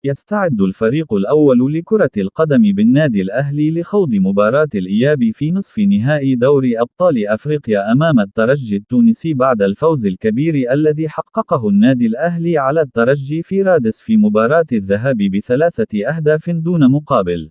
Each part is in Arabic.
يستعد الفريق الأول لكرة القدم بالنادي الأهلي لخوض مباراة الإياب في نصف نهائي دوري أبطال أفريقيا أمام الترجي التونسي بعد الفوز الكبير الذي حققه النادي الأهلي على الترجي في رادس في مباراة الذهاب ب3 أهداف دون مقابل.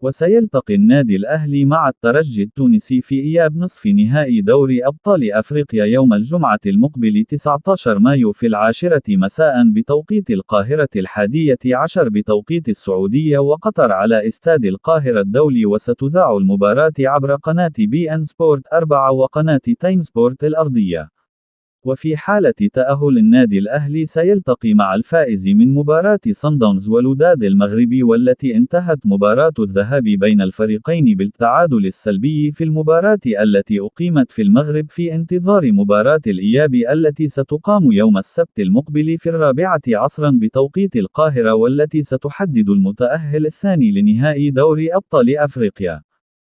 وسيلتقي النادي الأهلي مع الترجي التونسي في إياب نصف نهائي دوري أبطال أفريقيا يوم الجمعة المقبل 19 مايو في 10 مساء بتوقيت القاهرة 11 بتوقيت السعودية وقطر على استاد القاهرة الدولي، وستذاع المباراة عبر قناة BN سبورت 4 وقناة تايم سبورت الأرضية. وفي حالة تأهل النادي الأهلي سيلتقي مع الفائز من مباراة صن داونز والوداد المغربي، والتي انتهت مباراة الذهاب بين الفريقين بالتعادل السلبي في المباراة التي أقيمت في المغرب في انتظار مباراة الإياب التي ستقام يوم السبت المقبل في 4 عصرا بتوقيت القاهرة، والتي ستحدد المتأهل الثاني لنهائي دوري أبطال أفريقيا.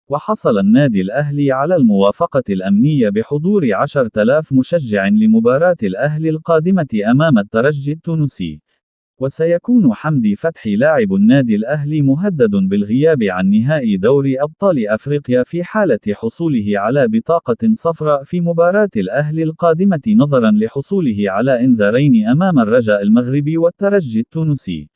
وحصل النادي الأهلي على الموافقة الأمنية بحضور 10,000 مشجع لمباراة الأهلي القادمة أمام الترجي التونسي. وسيكون حمدي فتحي لاعب النادي الأهلي مهدد بالغياب عن نهائي دوري أبطال أفريقيا في حالة حصوله على بطاقة صفراء في مباراة الأهلي القادمة نظرا لحصوله على إنذارين أمام الرجاء المغربي والترجي التونسي.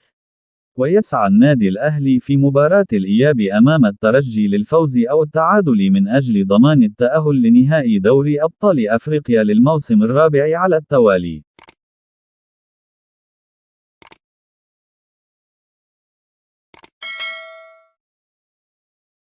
ويسعى النادي الأهلي في مباراة الإياب أمام الترجي للفوز أو التعادل من أجل ضمان التأهل لنهائي دوري أبطال أفريقيا للموسم الرابع على التوالي.